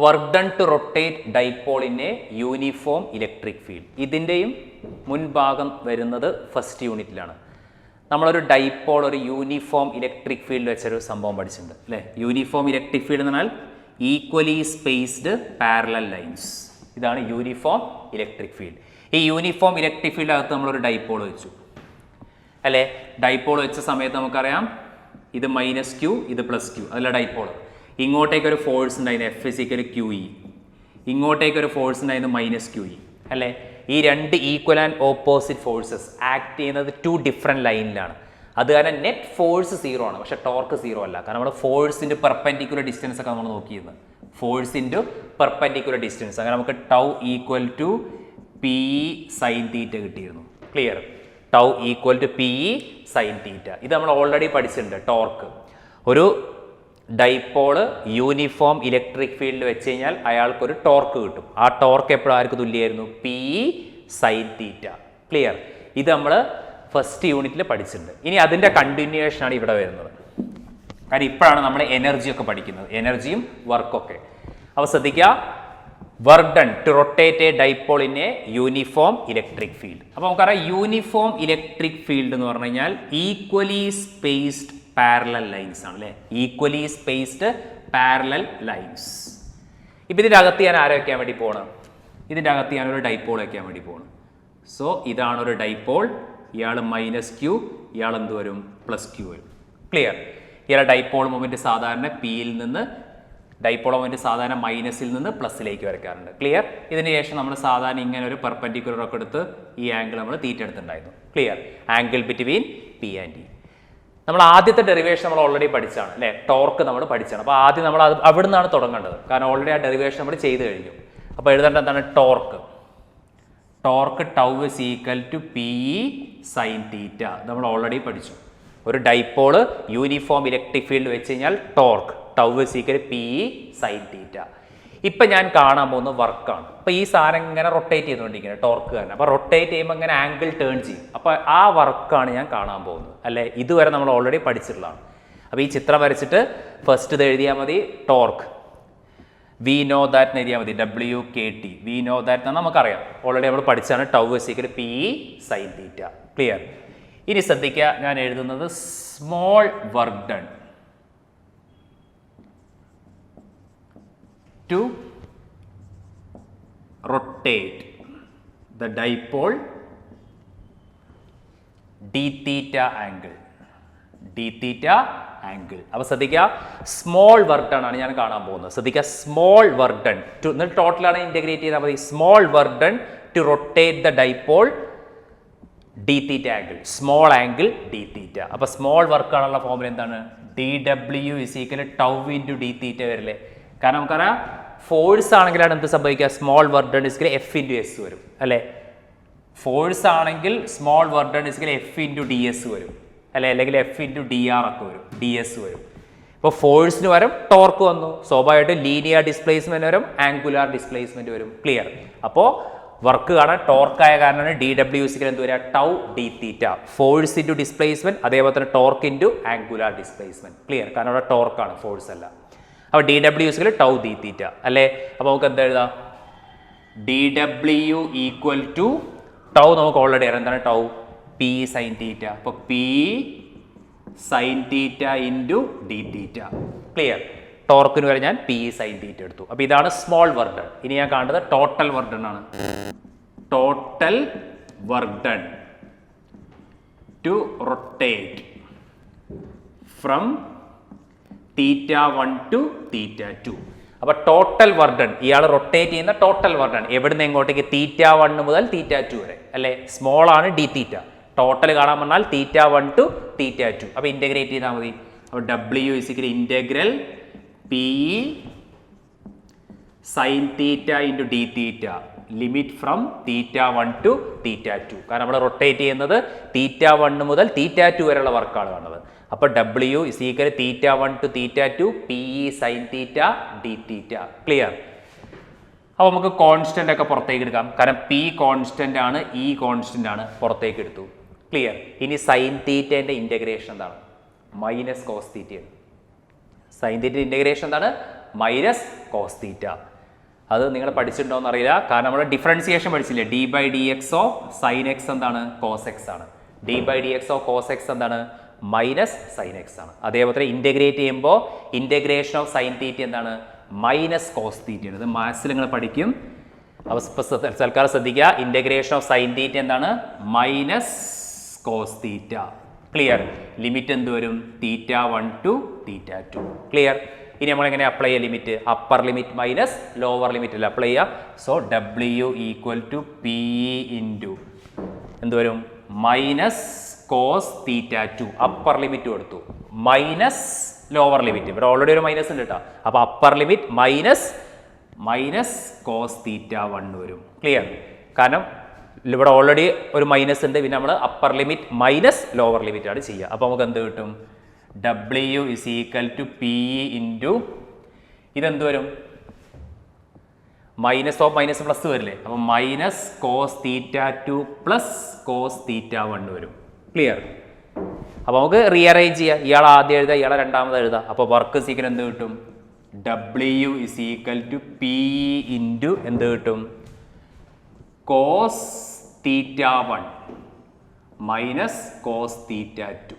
Work done to rotate dipole in a uniform electric field. ഇതിൻ്റെയും മുൻഭാഗം വരുന്നത് first യൂണിറ്റിലാണ്. നമ്മളൊരു ഡൈപോൾ ഒരു യൂണിഫോം ഇലക്ട്രിക് ഫീൽഡ് വെച്ചൊരു സംഭവം പഠിച്ചിട്ടുണ്ട് അല്ലേ. യൂണിഫോം ഇലക്ട്രിക് ഫീൽഡ് എന്ന് പറഞ്ഞാൽ ഈക്വലി സ്പേസ്ഡ് പാരലൽ ലൈൻസ്. ഇതാണ് യൂണിഫോം ഇലക്ട്രിക് ഫീൽഡ്. ഈ യൂണിഫോം ഇലക്ട്രിക് ഫീൽഡിനകത്ത് നമ്മളൊരു ഡൈപോൾ വെച്ചു അല്ലേ. ഡൈപോൾ വെച്ച സമയത്ത് നമുക്കറിയാം ഇത് -q, ഇത് +q, അതല്ല ഡൈപോൾ. ഇങ്ങോട്ടേക്കൊരു ഫോഴ്സ് ഉണ്ടായിരുന്നു F=QE, ഇങ്ങോട്ടേക്കൊരു ഫോഴ്സ് ഉണ്ടായിരുന്നു -QE അല്ലേ. ഈ രണ്ട് equal and opposite forces act ചെയ്യുന്നത് 2 ഡിഫറെൻറ്റ് ലൈനിലാണ്. അത് കാരണം നെറ്റ് ഫോഴ്സ് 0 ആണ്, പക്ഷേ ടോർക്ക് 0 അല്ല. കാരണം നമ്മൾ ഫോഴ്സിൻ്റെ പെർപെൻഡിക്കുലർ ഡിസ്റ്റൻസ് ഒക്കെ നമ്മൾ നോക്കിയിരുന്നു. ഫോഴ്സ് ഇൻറ്റു പെർപെൻഡിക്കുലർ ഡിസ്റ്റൻസ്, അങ്ങനെ നമുക്ക് ടൗ = PE sin θ കിട്ടിയിരുന്നു. ക്ലിയർ? Tau = PE sin θ. ഇത് നമ്മൾ ഓൾറെഡി പഠിച്ചിട്ടുണ്ട്. ടോർക്ക് ഒരു ഡൈപോള് യൂണിഫോം ഇലക്ട്രിക് ഫീൽഡ് വെച്ച് കഴിഞ്ഞാൽ അയാൾക്കൊരു ടോർക്ക് കിട്ടും. ആ ടോർക്ക് എപ്പോഴും ആർക്ക് തുല്യമായിരുന്നു? PE sin θ. ക്ലിയർ? ഇത് നമ്മൾ ഫസ്റ്റ് യൂണിറ്റിൽ പഠിച്ചിട്ടുണ്ട്. ഇനി അതിൻ്റെ കണ്ടിന്യൂവേഷനാണ് ഇവിടെ വരുന്നത്. കാരണം ഇപ്പോഴാണ് നമ്മൾ എനർജിയൊക്കെ പഠിക്കുന്നത്, എനർജിയും വർക്കൊക്കെ. അപ്പോൾ ശ്രദ്ധിക്കുക, work done to rotate a dipole in a uniform electric field. അപ്പോൾ നമുക്കറിയാം യൂണിഫോം ഇലക്ട്രിക് ഫീൽഡ് എന്ന് പറഞ്ഞു കഴിഞ്ഞാൽ ഈക്വലി സ്പേസ്ഡ് പാരലൽ ലൈൻസ് ആണ് അല്ലേ. Equally spaced parallel lines. ഇപ്പം ഇതിൻ്റെ അകത്ത് ഞാൻ ആരെ വയ്ക്കാൻ വേണ്ടി പോകണം? ഇതിൻ്റെ അകത്ത് ഞാനൊരു ഡൈപോൾ വയ്ക്കാൻ വേണ്ടി പോകണം. സോ ഇതാണൊരു ഡൈപോൾ. ഇയാൾ -q, ഇയാൾ എന്ത് വരും? +q വരും. ക്ലിയർ? ഇയാളെ ഡൈപോൾ മൊമെൻറ്റ് സാധാരണ പിയിൽ നിന്ന് ഡൈപോൾ മൊമെൻറ്റ് സാധാരണ മൈനസിൽ നിന്ന് പ്ലസിലേക്ക് വരയ്ക്കാറുണ്ട്. ക്ലിയർ? ഇതിന് ശേഷം നമ്മൾ സാധാരണ ഇങ്ങനെ ഒരു പെർപെൻഡിക്കുലർ ഒക്കെ എടുത്ത് ഈ ആംഗിൾ നമ്മൾ തീറ്റ എടുത്തിട്ടുണ്ടായിരുന്നു. Clear? Angle between P and T. നമ്മൾ ആദ്യത്തെ ഡെറിവേഷൻ നമ്മൾ ഓൾറെഡി പഠിച്ചാണ് അല്ലേ. ടോർക്ക് നമ്മൾ പഠിച്ചാണ്. അപ്പോൾ ആദ്യം നമ്മൾ അത് അവിടെ നിന്നാണ് തുടങ്ങേണ്ടത്. കാരണം ഓൾറെഡി ആ ഡെറിവേഷൻ നമ്മൾ ചെയ്ത് കഴിഞ്ഞു. അപ്പോൾ എഴുതേണ്ട എന്താണ്? Torque tau = PE sin θ. നമ്മൾ ഓൾറെഡി പഠിച്ചു. ഒരു ഡൈപോള് യൂണിഫോം ഇലക്ട്രിക് ഫീൽഡ് വെച്ച് കഴിഞ്ഞാൽ ടോർക്ക് ടൗ = PE sin θ. ഇപ്പം ഞാൻ കാണാൻ പോകുന്ന വർക്കാണ്. അപ്പോൾ ഈ സാധനം ഇങ്ങനെ റൊട്ടേറ്റ് ചെയ്തുകൊണ്ടിരിക്കുന്നത് ടോർക്ക് തന്നെ. അപ്പോൾ റൊട്ടേറ്റ് ചെയ്യുമ്പോൾ ഇങ്ങനെ ആംഗിൾ ടേൺ ചെയ്യും. അപ്പോൾ ആ വർക്കാണ് ഞാൻ കാണാൻ പോകുന്നത് അല്ലേ. ഇതുവരെ നമ്മൾ ഓൾറെഡി പഠിച്ചിട്ടുള്ളതാണ്. അപ്പോൾ ഈ ചിത്രം വരച്ചിട്ട് ഫസ്റ്റ് ഇത് എഴുതിയാൽ മതി. ടോർക്ക് വി നോ ദാറ്റ് എഴുതിയാൽ മതി. WKT വി നോ ദാറ്റ് എന്ന് നമുക്കറിയാം, ഓൾറെഡി നമ്മൾ പഠിച്ചാണ്. Tau = PE sin θ. ക്ലിയർ? ഇനി ശ്രദ്ധിക്കുക, ഞാൻ എഴുതുന്നത് small work done to rotate the dipole dθ angle. അപ്പോൾ ശ്രദ്ധിക്കുക, സ്മോൾ വർക്ക് ഡൺ ആണ് ഞാൻ കാണാൻ പോകുന്നത്. ശ്രദ്ധിക്കുക, സ്മോൾ വർക്ക് ഡൺ ടു എന്നിട്ട് ടോട്ടലാണ് ഇൻറ്റഗ്രേറ്റ് ചെയ്താൽ മതി. Small work done to rotate the dipole dθ angle, small angle dθ. അപ്പോൾ സ്മോൾ വർക്കാണുള്ള ഫോമുല എന്താണ്? dW = ടൗ × dθ വരില്ലേ. കാരണം നമുക്കറിയാം ഫോഴ്സ് ആണെങ്കിലാണ് എന്ത് സംഭവിക്കുക? Small work done = F × S വരും അല്ലേ. ഫോഴ്സ് ആണെങ്കിൽ small work done = F × ds വരും അല്ലേ, അല്ലെങ്കിൽ F × dr ഒക്കെ വരും, ds വരും. ഇപ്പോൾ ഫോഴ്സിന് പകരം ടോർക്ക് വന്നു, സ്വാഭാവികമായിട്ടും ലീനിയർ ഡിസ്പ്ലേസ്മെന്റ് വരും, ആംഗുലാർ ഡിസ്പ്ലേസ്മെന്റ് വരും. ക്ലിയർ? അപ്പോൾ വർക്ക് കാണാൻ ടോർക്കായ കാരണമാണ് dW = എന്ത് വരിക? Tau dθ. ഫോഴ്സ് × ഡിസ്പ്ലേസ്മെന്റ്, അതേപോലെ തന്നെ ടോർക്ക് × ആംഗുലാർ ഡിസ്പ്ലേസ്മെന്റ്. ക്ലിയർ? കാരണം അവിടെ ടോർക്കാണ്, ഫോഴ്സ് അല്ല. അപ്പോൾ dW = ടൗ dθ അല്ലേ. അപ്പോൾ നമുക്ക് എന്താ എഴുതാം? dW = ടൗ നമുക്ക് ഓൾറെഡി അറിയാം. എന്താണ് ടൗ? PE sin θ. അപ്പോൾ PE sin θ × dθ. ക്ലിയർ? ടോർക്കിന് വരെ ഞാൻ PE sin θ എടുത്തു. അപ്പോൾ ഇതാണ് സ്മോൾ വർക്ക് ഡൺ. ഇനി ഞാൻ കാണുന്നത് ടോട്ടൽ വർക്ക് ഡൺ ആണ്. Total work done to rotate from θ1 to θ2. അപ്പോൾ ടോട്ടൽ വർക്ക് ഡൺ, ഇയാൾ റൊട്ടേറ്റ് ചെയ്യുന്ന ടോട്ടൽ വർക്ക് ഡൺ എവിടുന്ന് എങ്ങോട്ടേക്ക്? θ1 മുതൽ θ2 വരെ അല്ലേ. സ്മോൾ ആണ് dθ. ടോട്ടൽ കാണാൻ പറഞ്ഞാൽ θ1 to θ2. അപ്പോൾ ഇൻറ്റഗ്രേറ്റ് ചെയ്താൽ മതി. അപ്പോൾ W = integral PE sin θ × dθ limit from θ1 to θ2. കാരണം നമ്മൾ റൊട്ടേറ്റ് ചെയ്യുന്നത് θ1 മുതൽ θ2 വരെയുള്ള വർക്കാണ് കാണുന്നത്. അപ്പോൾ W = θ1 to θ2 PE sin θ dθ. Clear? അപ്പോൾ നമുക്ക് കോൺസ്റ്റന്റ് ഒക്കെ പുറത്തേക്ക് എടുക്കാം. കാരണം P കോൺസ്റ്റന്റ് ആണ്, E കോൺസ്റ്റന്റ് ആണ്, പുറത്തേക്ക് എടുത്തു. ക്ലിയർ? ഇനി സൈൻ തീറ്റേൻ്റെ ഇൻ്റഗ്രേഷൻ എന്താണ്? -cos θ. സൈൻ തീറ്റ ഇൻ്റഗ്രേഷൻ എന്താണ്? -cos θ. അത് നിങ്ങൾ പഠിച്ചിട്ടുണ്ടോ എന്നറിയില്ല. കാരണം നമ്മൾ ഡിഫറൻസിയേഷൻ പഠിച്ചില്ലേ, d by d x of sine x എന്താണ്, കോസ് എക്സ് ആണ്. D by d x of cos x എന്താണ്, മൈനസ് സൈൻ എക്സ് ആണ്. അതേപോലെ ഇൻ്റഗ്രേറ്റ് ചെയ്യുമ്പോൾ ഇൻ്റഗ്രേഷൻ ഓഫ് സൈൻ തീറ്റ എന്താണ്, മൈനസ് കോസ് തീറ്റയാണ്. ഇത് മാത്സിൽ നിങ്ങൾ പഠിക്കും. അപ്പോൾ തൽക്കാലം ശ്രദ്ധിക്കുക, ഇൻ്റഗ്രേഷൻ ഓഫ് സൈൻ തീറ്റ എന്താണ്, minus cos theta. Clear. Limit എന്ത് വരും, θ1 ടു θ2. ക്ലിയർ. ഇനി നമ്മൾ എങ്ങനെ അപ്ലൈ ചെയ്യുക limit, upper limit minus lower ലിമിറ്റിൽ അപ്ലൈ ചെയ്യുക. So W equal to P into എന്ത് വരും, മൈനസ് കോസ് θ2. അപ്പർ ലിമിറ്റ് കൊടുത്തു, മൈനസ് ലോവർ ലിമിറ്റ്, ഇവിടെ ഓൾറെഡി ഒരു മൈനസ് ഉണ്ട് കേട്ടോ. അപ്പോൾ അപ്പർ ലിമിറ്റ് മൈനസ് കോസ് θ1 വരും. ക്ലിയർ. കാരണം ഇവിടെ ഓൾറെഡി ഒരു മൈനസ് ഉണ്ട്, പിന്നെ നമ്മൾ upper limit minus lower limit ആണ് ചെയ്യുക. അപ്പോൾ നമുക്ക് എന്ത് കിട്ടും, W is equal to P into ഇതെന്ത് വരും, മൈനസ് ഓഫ് മൈനസ് പ്ലസ് വരില്ലേ, അപ്പോൾ മൈനസ് കോസ് θ2 പ്ലസ് കോസ് θ1 വരും. ക്ലിയർ. അപ്പോൾ നമുക്ക് റീഅറേഞ്ച് ചെയ്യാം. ഇയാൾ ആദ്യം എഴുതുക, ഇയാളെ രണ്ടാമത് എഴുതുക. അപ്പോൾ വർക്ക് സീക്വൻസ് എന്ത് കിട്ടും, W is equal to P into എന്ത് കിട്ടും, കോസ് θ1 മൈനസ് കോസ് θ2.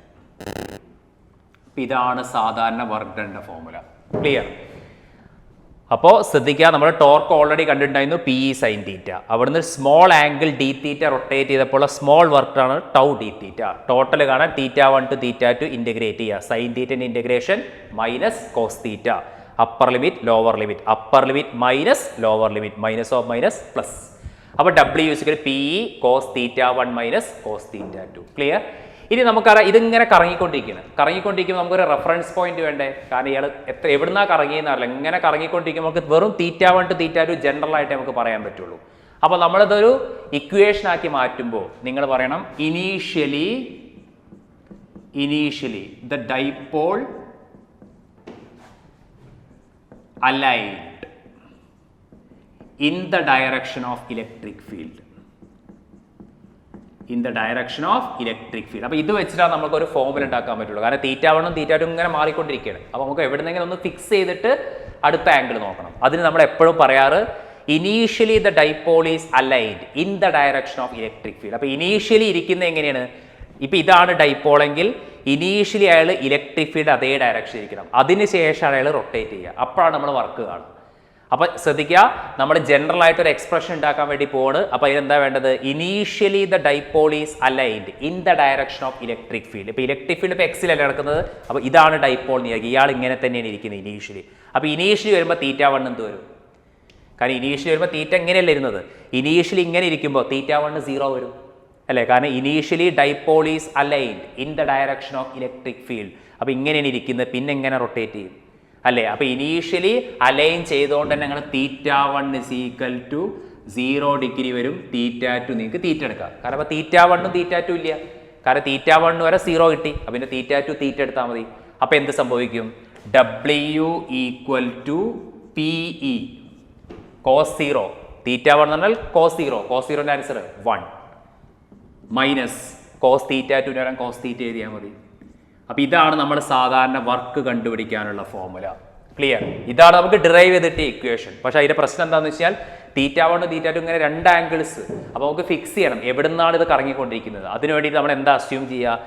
ഇതാണ് സാധാരണ വർക്ക് ഡണ്ടെ ഫോർമുല. ക്ലിയർ. അപ്പോൾ ശ്രദ്ധിക്കുക, നമ്മൾ ടോർക്ക് ഓൾറെഡി കണ്ടിട്ടുണ്ടായിരുന്നു, പി ഇ സൈൻ തീറ്റ. അവിടുന്ന് small angle d theta rotate ചെയ്തപ്പോൾ സ്മോൾ വർക്കാണ് ടൗ ഡി തീറ്റ. ടോട്ടൽ കാണാൻ θ1 ടു θ2 ഇൻ്റഗ്രേറ്റ് ചെയ്യുക. സൈൻ തീറ്റൻ്റെ integration minus cos theta. Upper limit lower limit, upper limit minus lower limit, minus of minus plus. അപ്പോൾ W is equal P E cos θ1 minus cos θ2. Clear. ഇനി നമുക്കറിയാം ഇതിങ്ങനെ കറങ്ങിക്കൊണ്ടിരിക്കുമ്പോൾ നമുക്കൊരു reference point വേണ്ടേ. കാരണം ഇയാൾ എവിടുന്നാ കറങ്ങിയെന്ന് അറിയില്ല. ഇങ്ങനെ കറങ്ങിക്കൊണ്ടിരിക്കുമ്പോൾ നമുക്ക് വെറും θ1 ടു θ2 ജനറൽ ആയിട്ട് നമുക്ക് പറയാൻ പറ്റുള്ളൂ. അപ്പോൾ നമ്മളിതൊരു ഇക്വേഷൻ ആക്കി മാറ്റുമ്പോൾ നിങ്ങൾ പറയണം initially the dipole aligned in the direction of electric field. അപ്പോൾ ഇത് വെച്ചിട്ടാണ് നമുക്ക് ഒരു ഫോർമുല ഉണ്ടാക്കാൻ പറ്റുള്ളൂ. കാരണം θ1 ഉം θ2 ഇങ്ങനെ മാറിക്കൊണ്ടിരിക്കുകയാണ്. അപ്പോൾ നമുക്ക് എവിടെന്നെങ്കിലും ഒന്ന് ഫിക്സ് ചെയ്തിട്ട് അടുത്ത ആംഗിൾ നോക്കണം. അതിന് നമ്മൾ എപ്പോഴും പറയാറ് initially the dipole is aligned in the direction of electric field. അപ്പോൾ ഇനീഷ്യലി ഇരിക്കുന്നത് എങ്ങനെയാണ്, ഇപ്പോൾ ഇതാണ് ഡൈപോൾ എങ്കിൽ ഇനീഷ്യലി അയാൾ ഇലക്ട്രിക് ഫീൽഡ് അതേ ഡയറക്ഷൻ ഇരിക്കണം. അതിനുശേഷമാണ് അയാൾ റൊട്ടേറ്റ് ചെയ്യുക. അപ്പോഴാണ് നമ്മൾ വർക്ക് കാണുക. അപ്പോൾ ശ്രദ്ധിക്കുക, നമ്മൾ ജനറൽ ആയിട്ട് ഒരു എക്സ്പ്രഷൻ ഉണ്ടാക്കാൻ വേണ്ടി പോവാണ്. അപ്പോൾ അതിനെന്താ വേണ്ടത്, initially the dipole is aligned in the direction of electric field. ഇപ്പോൾ ഇലക്ട്രിക് ഫീൽഡ് ഇപ്പോൾ എക്സിലല്ല നടക്കുന്നത്. അപ്പോൾ ഇതാണ് ഡൈപോൾ എന്ന് വിചാരിക്കുക. ഇയാൾ ഇങ്ങനെ തന്നെയാണ് ഇരിക്കുന്നത് ഇനീഷ്യലി. അപ്പോൾ ഇനീഷ്യലി വരുമ്പോൾ θ1 എന്ത് വരും, കാരണം ഇനീഷ്യലി വരുമ്പോൾ തീറ്റ എങ്ങനെയല്ല ഇരുന്നത്, ഇനീഷ്യലി ഇങ്ങനെ ഇരിക്കുമ്പോൾ θ1 0 വരും അല്ലേ. കാരണം initially dipole is aligned in the direction of electric field. അപ്പോൾ ഇങ്ങനെയാണ് ഇരിക്കുന്നത്, പിന്നെ എങ്ങനെ റൊട്ടേറ്റ് ചെയ്യും അല്ലേ. അപ്പോൾ ഇനീഷ്യലി അലൈൻ ചെയ്തുകൊണ്ട് തന്നെ ഞങ്ങൾ θ1 ഇസ് ഈക്വൽ ടു 0 ഡിഗ്രി വരും, θ2 നിങ്ങൾക്ക് തീറ്റ എടുക്കാം. കാരണം അപ്പോൾ θ1 ഉം θ2 ഇല്ല, കാരണം θ1 വരെ 0 കിട്ടി. അപ്പോൾ പിന്നെ θ2 തീറ്റ എടുത്താൽ മതി. അപ്പോൾ എന്ത് സംഭവിക്കും, W equal to P E cos 0, θ1 എന്ന് പറഞ്ഞാൽ കോസ് 0, കോസ് 0ൻ്റെ ആൻസർ 1 മൈനസ് കോസ് θ2 വരാൻ കോസ് തീറ്റ എഴുതിയാൽ മതി. അപ്പോൾ ഇതാണ് നമ്മൾ സാധാരണ വർക്ക് കണ്ടുപിടിക്കാനുള്ള ഫോർമുല. ക്ലിയർ. ഇതാണ് നമുക്ക് ഡിറൈവ് ചെയ്തിട്ട് ഇക്വേഷൻ. പക്ഷേ അതിൻ്റെ പ്രശ്നം എന്താണെന്ന് വെച്ചാൽ θ1 θ2 ഇങ്ങനെ രണ്ട് ആംഗിൾസ്. അപ്പോൾ നമുക്ക് ഫിക്സ് ചെയ്യണം എവിടെ നിന്നാണ് ഇത് കറങ്ങിക്കൊണ്ടിരിക്കുന്നത്. അതിനു വേണ്ടി നമ്മൾ എന്താ അസ്യൂം ചെയ്യുക,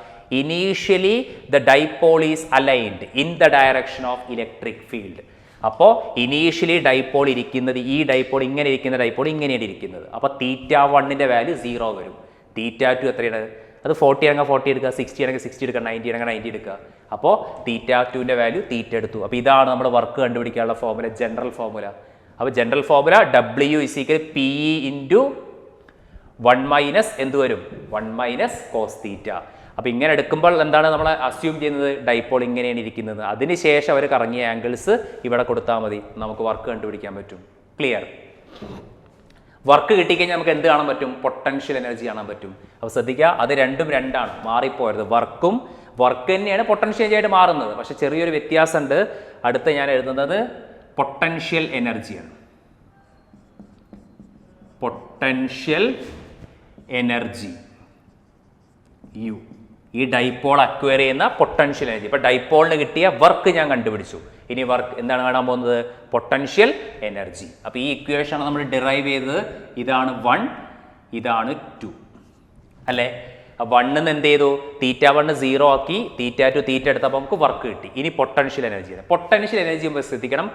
initially the dipole is aligned in the direction of electric field. അപ്പോൾ ഇനീഷ്യലി ഡൈപോൾ ഇരിക്കുന്നത്, ഈ ഡൈപോൾ ഇങ്ങനെ ഇരിക്കുന്ന ഡൈപോൾ ഇങ്ങനെയാണ് ഇരിക്കുന്നത്. അപ്പോൾ θ1ൻ്റെ വാല്യൂ 0 വരും. θ2 എത്രയാണ്, അത് 40 ആണെങ്കിൽ 40 എടുക്കുക, 60 ആണെങ്കിൽ 60 എടുക്കുക, 90 ആണെങ്കിൽ 90 എടുക്കുക. അപ്പോൾ θ2ൻ്റെ വാല്യൂ തീറ്റ എടുത്തു. അപ്പോൾ ഇതാണ് നമ്മൾ വർക്ക് കണ്ടുപിടിക്കാനുള്ള ഫോർമുല, ജനറൽ ഫോർമുല. അപ്പോൾ general formula W is equal P into 1 minus എന്ത് വരും, 1 മൈനസ് കോസ് തീറ്റ. അപ്പോൾ ഇങ്ങനെ എടുക്കുമ്പോൾ എന്താണ് നമ്മൾ അസ്യൂം ചെയ്യുന്നത്, ഡൈപോൾ ഇങ്ങനെയാണ് ഇരിക്കുന്നത്. അതിനുശേഷം അവർ കറങ്ങിയ ആംഗിൾസ് ഇവിടെ കൊടുത്താൽ മതി, നമുക്ക് വർക്ക് കണ്ടുപിടിക്കാൻ പറ്റും. ക്ലിയർ. വർക്ക് കിട്ടിക്കഴിഞ്ഞാൽ നമുക്ക് എന്ത് കാണാൻ പറ്റും, പൊട്ടൻഷ്യൽ എനർജി കാണാൻ പറ്റും. അപ്പോൾ ശ്രദ്ധിക്കുക, അത് രണ്ടും രണ്ടാണ്, മാറിപ്പോയത്. വർക്ക് തന്നെയാണ് പൊട്ടൻഷ്യൽ എനർജി ആയിട്ട് മാറുന്നത്, പക്ഷെ ചെറിയൊരു വ്യത്യാസമുണ്ട്. അടുത്ത ഞാൻ എഴുതുന്നത് പൊട്ടൻഷ്യൽ എനർജിയാണ്. പൊട്ടൻഷ്യൽ എനർജി U ഈ ഡൈപോൾ അക്വയർ ചെയ്യുന്ന പൊട്ടൻഷ്യൽ എനർജി. ഇപ്പോൾ ഡൈപോളിന് കിട്ടിയ വർക്ക് ഞാൻ കണ്ടുപിടിച്ചു. ഇനി വർക്ക് എന്താണ് കാണാൻ പോകുന്നത്? Potential energy. അപ്പോൾ ഈ ഇക്വേഷൻ നമ്മൾ ഡിറൈവ് ചെയ്തത്. ഇതാണ് 1, ഇതാണ് 2 അല്ലേ? 1 എന്ത് ചെയ്തു? θ1 0 ആക്കി, θ2 θ എടുത്തപ്പോൾ നമുക്ക് വർക്ക് കിട്ടി. ഇനി പൊട്ടൻഷ്യൽ എനർജി. പൊട്ടൻഷ്യൽ എനർജി നമ്മൾ ശ്രദ്ധിക്കണം.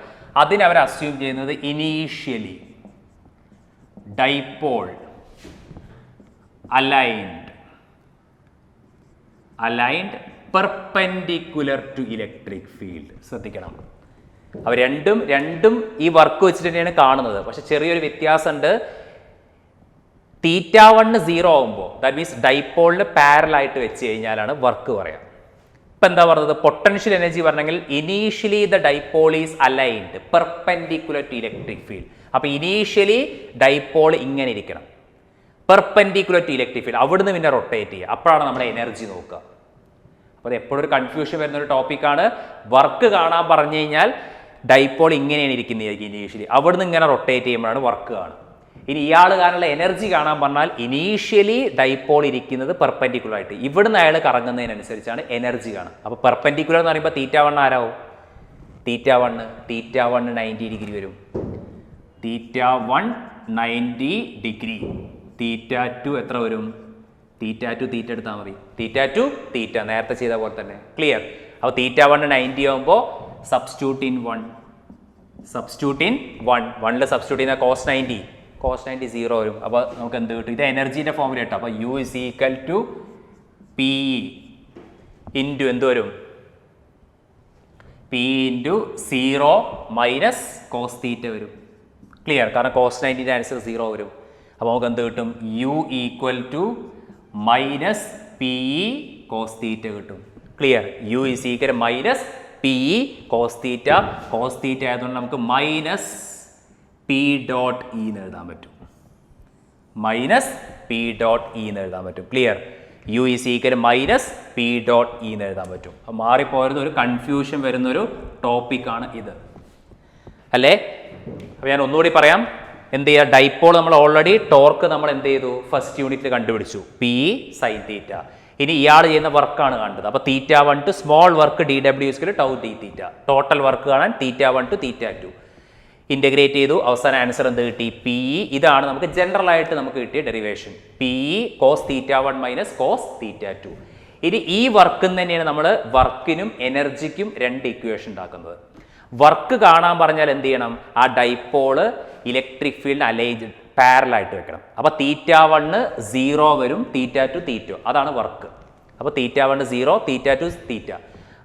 അതിന് അവർ അസ്യൂം ചെയ്യുന്നത് initially dipole aligned perpendicular to electric field. ശ്രദ്ധിക്കണം, അവർ രണ്ടും ഈ വർക്ക് വെച്ചിട്ട് തന്നെയാണ് കാണുന്നത്. പക്ഷെ ചെറിയൊരു വ്യത്യാസമുണ്ട്. θ1 0 ആകുമ്പോൾ, ദാറ്റ് മീൻസ് ഡൈപോളിന് പാരലായിട്ട് വെച്ച് കഴിഞ്ഞാലാണ് വർക്ക് പറയാം. ഇപ്പം എന്താ പറഞ്ഞത്? പൊട്ടൻഷ്യൽ എനർജി പറഞ്ഞെങ്കിൽ initially the dipole is aligned perpendicular to electric field. അപ്പോൾ ഇനീഷ്യലി ഡൈപോൾ ഇങ്ങനെ ഇരിക്കണം, പെർപെൻഡിക്കുലർ ടു ഇലക്ട്രിക് ഫീൽഡ്. അവിടുന്ന് പിന്നെ റൊട്ടേറ്റ് ചെയ്യുക. അപ്പോഴാണ് നമ്മുടെ എനർജി നോക്കുക. അപ്പോൾ അത് എപ്പോഴും ഒരു കൺഫ്യൂഷൻ വരുന്ന ഒരു ടോപ്പിക്കാണ്. വർക്ക് കാണാൻ പറഞ്ഞു കഴിഞ്ഞാൽ ഡൈപോൾ ഇങ്ങനെയാണ് ഇരിക്കുന്നത് ഇനീഷ്യലി, അവിടുന്ന് ഇങ്ങനെ റൊട്ടേറ്റ് ചെയ്യുമ്പോഴാണ് വർക്ക് കാണുക. ഇനി ഇയാൾ കാരണമുള്ള എനർജി കാണാൻ പറഞ്ഞാൽ ഇനീഷ്യലി ഡൈപോൾ ഇരിക്കുന്നത് പെർപെൻഡിക്കുലർ ആയിട്ട്, ഇവിടുന്ന് അയാൾ കറങ്ങുന്നതിനനുസരിച്ചാണ് എനർജി കാണുക. അപ്പോൾ പെർപെൻഡിക്കുലർ എന്ന് പറയുമ്പോൾ θ1 ആരാവും? θ1 90 ഡിഗ്രി വരും. θ1 90 ഡിഗ്രി. θ2 എത്ര വരും? θ2 θ എടുത്താൽ മതി. θ2 θ നേരത്തെ ചെയ്ത പോലെ തന്നെ. ക്ലിയർ? അപ്പോൾ θ1 90 ആകുമ്പോൾ സബ്സ്റ്റിറ്റ്യൂട്ട് ഇൻ 1. 1ൽ സബ്സ്റ്റിറ്റ്യൂട്ട് ചെയ്യുന്ന cos 90 0 വരും. അപ്പോൾ നമുക്ക് എന്ത് കിട്ടും? ഇത് എനർജീൻ്റെ ഫോമിൽ കേട്ടോ. അപ്പോൾ U is equal to PE into എന്ത് വരും? PE ഇൻറ്റു 0 മൈനസ് cos θ വരും. ക്ലിയർ? കാരണം cos 90ൻ്റെ ആൻസർ 0 വരും. അപ്പോൾ നമുക്ക് എന്ത് കിട്ടും? U equal to minus PE cos θ കിട്ടും. Clear? U is equal minus PE cos θ. cos θ ആയതുകൊണ്ട് നമുക്ക് മൈനസ് P ഡോട്ട് E എന്ന് എഴുതാൻ പറ്റും. മൈനസ് P ഡോട്ട് E എന്ന് എഴുതാൻ പറ്റും. Clear? U is equal minus P dot E എന്ന് എഴുതാൻ പറ്റും. അപ്പോൾ മാറിപ്പോയത് ഒരു കൺഫ്യൂഷൻ വരുന്നൊരു ടോപ്പിക്കാണ് ഇത് അല്ലേ? അപ്പോൾ ഞാൻ ഒന്നുകൂടി പറയാം. എന്ത് ചെയ്യുക? ഡൈപോൾ നമ്മൾ ഓൾറെഡി ടോർക്ക് നമ്മൾ എന്ത് ചെയ്തു? ഫസ്റ്റ് യൂണിറ്റിൽ കണ്ടുപിടിച്ചു, PE sin θ. ഇനി ഇയാൾ ചെയ്യുന്ന വർക്കാണ് കണ്ടത്. അപ്പോൾ θ1 to small work dW tau dθ. Total work കാണാൻ θ1 ടു θ2 ഇൻ്റഗ്രേറ്റ് ചെയ്തു. അവസാന ആൻസർ എന്ത് കിട്ടി? PE. ഇതാണ് നമുക്ക് ജനറൽ ആയിട്ട് നമുക്ക് കിട്ടിയ derivation. PE cos θ1 minus cos θ2. ഇനി ഈ വർക്കിൽ തന്നെയാണ് നമ്മൾ വർക്കിനും എനർജിക്കും രണ്ട് ഇക്വേഷൻ ഉണ്ടാക്കുന്നത്. വർക്ക് കാണാൻ പറഞ്ഞാൽ എന്ത് ചെയ്യണം? ആ ഡൈപോള് ഇലക്ട്രിക് ഫീൽഡ് അലൈൻഡ് പാരലായിട്ട് വെക്കണം. അപ്പോൾ θ1 0 വരും, θ2 θ. അതാണ് വർക്ക്. അപ്പോൾ θ1 0, θ2 θ.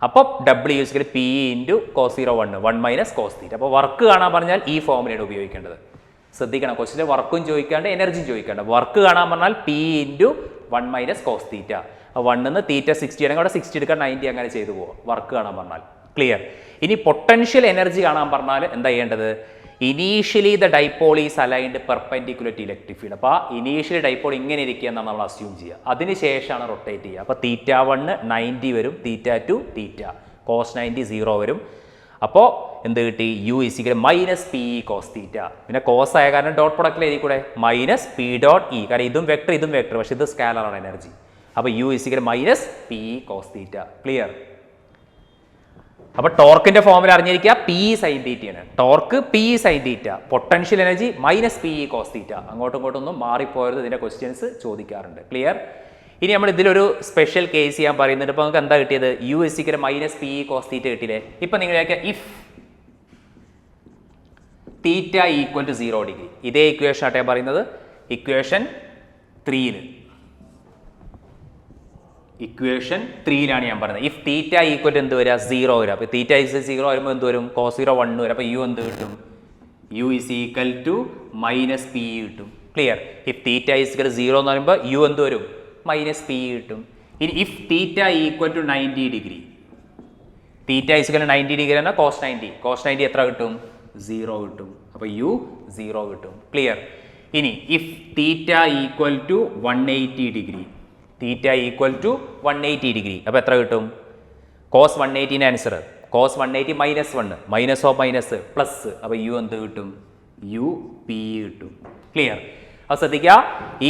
അപ്പോൾ W = PE into cos 0 1 minus cos θ. അപ്പോൾ വർക്ക് കാണാൻ പറഞ്ഞാൽ ഈ ഫോമിലാണ് ഉപയോഗിക്കേണ്ടത്. ശ്രദ്ധിക്കണം, ക്വസ്റ്റിൻ്റെ വർക്കും ചോദിക്കാണ്ട് എനർജിയും ചോദിക്കാണ്ട്. വർക്ക് കാണാൻ പറഞ്ഞാൽ PE ഇൻറ്റു 1 മൈനസ് cos θ. 1 θ 60 ആണെങ്കിൽ അവിടെ 60 എടുക്കാൻ 90 അങ്ങനെ ചെയ്തു പോവുക വർക്ക് കാണാൻ പറഞ്ഞാൽ. ക്ലിയർ? ഇനി പൊട്ടൻഷ്യൽ എനർജി കാണാൻ പറഞ്ഞാൽ എന്താ ചെയ്യേണ്ടത്? Initially the dipole is aligned perpendicular to electric field. അപ്പോൾ ഇനീഷ്യലി ഡൈപോൾ ഇങ്ങനെ ഇരിക്കുക എന്നാണ് നമ്മൾ അസ്യൂം ചെയ്യുക. അതിനുശേഷമാണ് റൊട്ടേറ്റ് ചെയ്യുക. അപ്പോൾ θ1 90 വരും, θ2 θ, cos 90 0 വരും. അപ്പോൾ എന്ത് കിട്ടി? U = minus PE cos θ. പിന്നെ കോസ് ആയ കാരണം ഡോട്ട് പ്രൊഡക്റ്റിൽ എഴുതി കൂടെ മൈനസ് P ഡോട്ട് E. കാരണം ഇതും വെക്ടർ പക്ഷേ ഇത് സ്കാലറാണ് എനർജി. അപ്പോൾ U = minus PE cos θ. Clear? അപ്പോൾ ടോർക്കിന്റെ ഫോമിൽ അറിഞ്ഞിരിക്കുക PE sin θ ആണ്. Torque PE sin θ, potential energy minus PE cos θ. അങ്ങോട്ടും ഇങ്ങോട്ടും ഒന്നും മാറിപ്പോയത് ഇതിന്റെ ക്വസ്റ്റ്യൻസ് ചോദിക്കാറുണ്ട്. ക്ലിയർ? ഇനി നമ്മൾ ഇതിലൊരു സ്പെഷ്യൽ കേസ് ചെയ്യാൻ പറയുന്നുണ്ട്. ഇപ്പോൾ നമുക്ക് എന്താ കിട്ടിയത്? U = മൈനസ് PE cos θ കിട്ടിയില്ലേ? ഇപ്പം നിങ്ങളൊക്കെ ഇഫ് θ ഈക്വൽ ടു 0 ഡിഗ്രി, ഇതേ ഇക്വേഷൻ ആട്ടെ പറയുന്നത്. ഇക്വേഷൻ 3ൽ ഞാൻ പറയുന്നത്. ഇഫ് θ ഈക്വൽ എന്ത് വരിക? 0 വരിക. അപ്പോൾ θ = 0 വരുമ്പോൾ എന്ത് വരും? cos 0 1 വരും. അപ്പോൾ U എന്ത് കിട്ടും? U = മൈനസ് PE കിട്ടും. ക്ലിയർ? ഇഫ് θ = 0 എന്ന് പറയുമ്പോൾ U എന്ത് വരും? മൈനസ് PE കിട്ടും. ഇനി if θ equal to 90 degree, θ = 90 degree എന്നാൽ cos 90 എത്ര കിട്ടും? 0 കിട്ടും. അപ്പോൾ U 0 കിട്ടും. ക്ലിയർ? ഇനി if θ equal to 180 degree, θ equal to 180 degree, അപ്പോൾ എത്ര കിട്ടും? cos 180ൻ്റെ answer cos 180 minus 1, minus of minus plus. അപ്പോൾ U എന്ത് കിട്ടും? U PE കിട്ടും. ക്ലിയർ? അപ്പോൾ ശ്രദ്ധിക്കുക,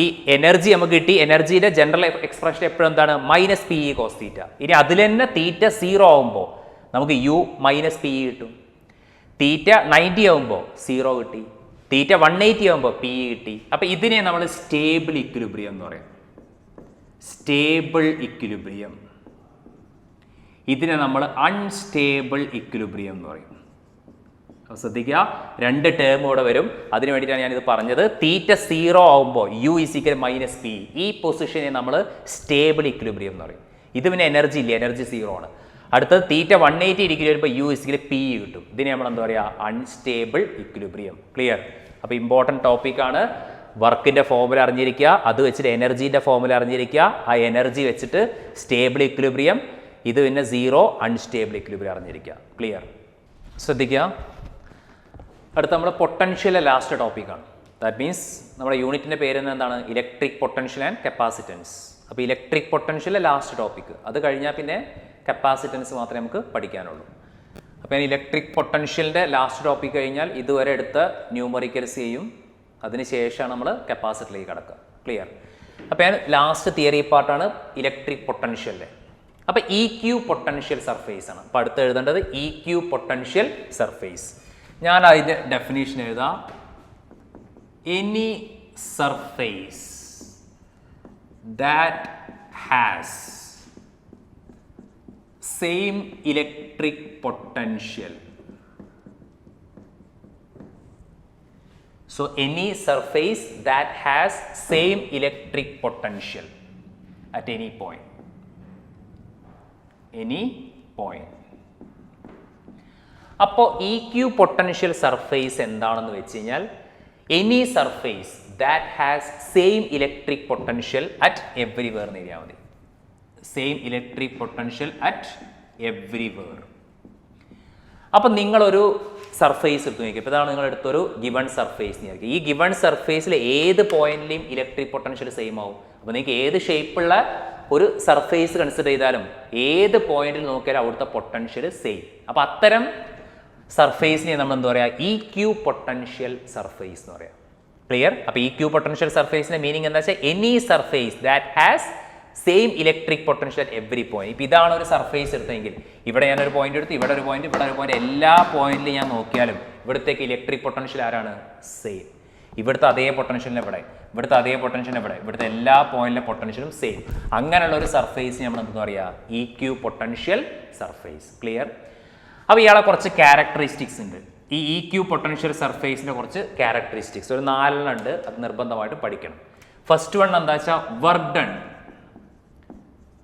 ഈ എനർജി നമുക്ക് കിട്ടി. എനർജിയുടെ ജനറൽ എക്സ്പ്രഷൻ എപ്പോഴും എന്താണ്? Minus P E cos theta. ഇനി അതിൽ തന്നെ തീറ്റ 0 ആകുമ്പോൾ നമുക്ക് യു മൈനസ് പി ഇ കിട്ടും. തീറ്റ 90 ആകുമ്പോൾ 0 കിട്ടി. തീറ്റ 180 ആകുമ്പോൾ പി ഇ കിട്ടി. അപ്പോൾ ഇതിനെ നമ്മൾ സ്റ്റേബിൾ ഇക്വിലിബ്രിയം എന്ന് പറയും. Stable equilibrium. ഇതിനെ നമ്മൾ അൺസ്റ്റേബിൾ ഇക്വിലിബ്രിയം എന്ന് പറയും. ശ്രദ്ധിക്കുക, 2 ടേം ഇവിടെ വരും. അതിന് വേണ്ടിയിട്ടാണ് ഞാനിത് പറഞ്ഞത്. തീറ്റ 0 ആകുമ്പോൾ യു ഇസിക്കൽ മൈനസ് പി, ഈ പൊസിഷനെ നമ്മൾ സ്റ്റേബിൾ ഇക്വിലിബ്രിയം എന്ന് പറയും. ഇത് പിന്നെ എനർജി ഇല്ല, എനർജി 0 ആണ്. അടുത്തത് തീറ്റ 180 ഡിഗ്രി വരുമ്പോൾ യു ഇസിക്കൽ പി കിട്ടും. ഇതിനെ നമ്മൾ എന്താ പറയുക? Unstable equilibrium. ക്ലിയർ? അപ്പോൾ ഇമ്പോർട്ടൻറ്റ് ടോപ്പിക്കാണ്. വർക്കിൻ്റെ ഫോർമുല അറിഞ്ഞിരിക്കുക, അത് വെച്ചിട്ട് എനർജീൻ്റെ ഫോർമുല അറിഞ്ഞിരിക്കുക, ആ എനർജി വെച്ചിട്ട് സ്റ്റേബിൾ ഇക്വിലിബ്രിയം, ഇത് പിന്നെ 0 അൺസ്റ്റേബിൾ ഇക്വിലിബ്രിയം അറിഞ്ഞിരിക്കുക. ക്ലിയർ? ശ്രദ്ധിക്കുക, അടുത്ത നമ്മുടെ പൊട്ടൻഷ്യൽ ലാസ്റ്റ് ടോപ്പിക്കാണ്. ദാറ്റ് മീൻസ് നമ്മുടെ യൂണിറ്റിൻ്റെ പേര് എന്താണ്? Electric potential and capacitance. അപ്പോൾ ഇലക്ട്രിക് പൊട്ടൻഷ്യൽ ലാസ്റ്റ് ടോപ്പിക്ക്. അത് കഴിഞ്ഞാൽ പിന്നെ കപ്പാസിറ്റൻസ് മാത്രമേ നമുക്ക് പഠിക്കാനുള്ളൂ. അപ്പോൾ ഞാൻ ഇലക്ട്രിക് പൊട്ടൻഷ്യലിൻ്റെ ലാസ്റ്റ് ടോപ്പിക്ക് കഴിഞ്ഞാൽ ഇതുവരെ എടുത്ത ന്യൂമറിക്കൽസ് ചെയ്യും. അതിനുശേഷമാണ് നമ്മൾ കപ്പാസിറ്ററിലേക്ക് കടക്കുക. ക്ലിയർ? അപ്പോൾ ഞാൻ ലാസ്റ്റ് തിയറി പാർട്ടാണ് ഇലക്ട്രിക് പൊട്ടൻഷ്യലിൻ്റെ. അപ്പോൾ ഇ ക്യൂ പൊട്ടൻഷ്യൽ സർഫേസ് ആണ്. അപ്പോൾ അടുത്ത് എഴുതേണ്ടത് ഇ ക്യൂ പൊട്ടൻഷ്യൽ സർഫേസ്. ഞാൻ അതിൻ്റെ ഡെഫിനേഷൻ എഴുതാം. Any surface that has same electric potential. So any surface that has same electric potential at any point. Any point. അപ്പോൾ ഇ ക്യൂ പൊട്ടൻഷ്യൽ സർഫേസ് എന്താണെന്ന് വെച്ച് കഴിഞ്ഞാൽ any surface that has same electric potential at everywhere എന്ന് എഴുതിയാൽ മതി. Same electric potential at everywhere. അപ്പം നിങ്ങളൊരു surface എടുത്ത് നോക്കി. ഇപ്പോൾ ഇതാണ് നിങ്ങളെടുത്തൊരു ഗിവൺ സർഫേസ് നോക്കി. ഈ ഗിവൺ സർഫേസിൽ ഏത് പോയിന്റിലെയും ഇലക്ട്രിക് പൊട്ടൻഷ്യൽ സെയിം ആവും. അപ്പോൾ നിങ്ങൾക്ക് ഏത് ഷേപ്പുള്ള ഒരു സർഫേസ് കൺസിഡർ ചെയ്താലും ഏത് പോയിന്റിൽ നോക്കിയാലും അവിടുത്തെ പൊട്ടൻഷ്യൽ സെയിം. അപ്പോൾ അത്തരം സർഫേസിനെ നമ്മൾ എന്താ പറയുക? ഇ ക്യൂ പൊട്ടൻഷ്യൽ സർഫേസ് എന്ന് പറയാം. ക്ലിയർ? അപ്പോൾ ഇ ക്യൂ പൊട്ടൻഷ്യൽ സർഫേസിന്റെ മീനിങ് എന്താ വെച്ചാൽ any surface that has same electric potential at every point. ഇപ്പോൾ ഇതാണ് ഒരു സർഫേസ് എടുത്തെങ്കിൽ ഇവിടെ ഞാനൊരു പോയിന്റ് എടുത്ത്, ഇവിടെ ഒരു പോയിന്റ്, ഇവിടെ ഒരു പോയിന്റ്, എല്ലാ പോയിന്റിലും ഞാൻ നോക്കിയാലും ഇവിടത്തേക്ക് ഇലക്ട്രിക് പൊട്ടൻഷ്യൽ ആരാണ്? സെയിം. ഇവിടുത്തെ അതേ പൊട്ടൻഷ്യലിന് ഇവിടെ, ഇവിടുത്തെ അതേ പൊട്ടൻഷ്യലിന് ഇവിടെ, ഇവിടുത്തെ എല്ലാ പോയിന്റിലെ പൊട്ടൻഷ്യലും സെയിം. അങ്ങനെയുള്ള ഒരു സർഫേസ് നമ്മൾ എന്താ പറയുക? E Q potential surface. Clear? അപ്പോൾ ഇയാളെ കുറച്ച് ക്യാരക്ടറിസ്റ്റിക്സ് ഉണ്ട്. ഈ ഇ ക്യൂ പൊട്ടൻഷ്യൽ സർഫേസിൻ്റെ കുറച്ച് ക്യാരക്ടറിസ്റ്റിക്സ് ഒരു 4 ഉണ്ട്. അത് നിർബന്ധമായിട്ട് പഠിക്കണം. ഫസ്റ്റ് വൺ എന്താ വെച്ചാൽ work done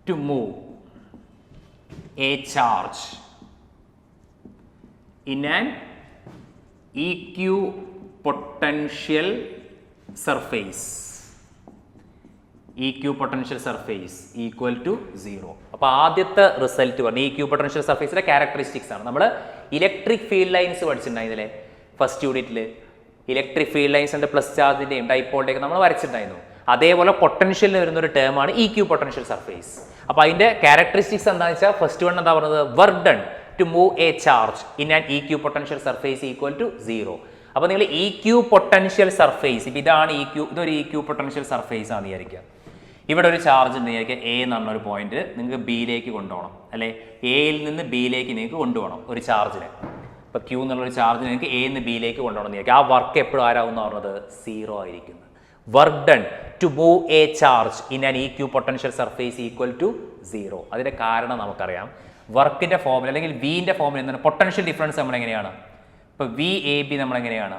to move a charge in an EQ potential surface. EQ potential surface equal to 0. അപ്പോൾ ആദ്യത്തെ റിസൾട്ട് പറഞ്ഞു EQ potential surfaceന്റെ ക്യാരക്ടറിസ്റ്റിക്സ് ആണ്. നമ്മൾ ഇലക്ട്രിക് ഫീൽഡ് ലൈൻസ് പഠിച്ചിട്ടുണ്ടായിരുന്നില്ലേ ഫസ്റ്റ് യൂണിറ്റിൽ? ഇലക്ട്രിക് ഫീൽഡ് ലൈൻസ് ഉണ്ട്, പ്ലസ് ചാർജിൻ്റെയും ഡൈപോളിൻ്റെയും നമ്മൾ വരച്ചിട്ടുണ്ടായിരുന്നു. അതേപോലെ പൊട്ടൻഷ്യലിന് വരുന്ന ഒരു ടേമാണ് ഇ ക്യൂ പൊട്ടൻഷ്യൽ സർഫേസ്. അപ്പോൾ അതിൻ്റെ ക്യാരക്ടറിസ്റ്റിക്സ് എന്താണെന്ന് വെച്ചാൽ ഫസ്റ്റ് വൺ എന്താ പറയുന്നത്? Work done to move a charge in an E Q potential surface equal to 0. അപ്പോൾ നിങ്ങൾ ഇ ക്യൂ പൊട്ടൻഷ്യൽ സർഫേസ്, ഇപ്പോൾ ഇതാണ് ഇ ക്യൂ, ഇതൊരു ഇ ക്യൂ പൊട്ടൻഷ്യൽ സർഫേസ് ആണെന്ന് വിചാരിക്കുക. ഇവിടെ ഒരു ചാർജ് ഉണ്ട് വിചാരിക്കുക, എ എന്ന് പറഞ്ഞൊരു പോയിന്റ് നിങ്ങൾക്ക് ബിയിലേക്ക് കൊണ്ടുപോകണം, അല്ലെ എയിൽ നിന്ന് ബിയിലേക്ക് നിങ്ങൾക്ക് കൊണ്ടുപോകണം ഒരു ചാർജിനെ. ഇപ്പോൾ ക്യൂ എന്നുള്ളൊരു ചാർജ് നിങ്ങൾക്ക് എ നിന്ന് ബിയിലേക്ക് കൊണ്ടുപോകണം എന്ന് വിചാരിക്കുക. ആ വർക്ക് എപ്പോഴും ആരാവും എന്ന് പറഞ്ഞത്? 0 ആയിരിക്കും. Work done to move a charge in an E Q potential surface equal to 0. അതിൻ്റെ കാരണം നമുക്കറിയാം. വർക്കിൻ്റെ ഫോർമുല അല്ലെങ്കിൽ വിൻ്റെ ഫോർമുല എന്താണ്? പൊട്ടൻഷ്യൽ ഡിഫറൻസ് നമ്മളെങ്ങനെയാണ്? ഇപ്പോൾ വി എ ബി നമ്മളെങ്ങനെയാണ്?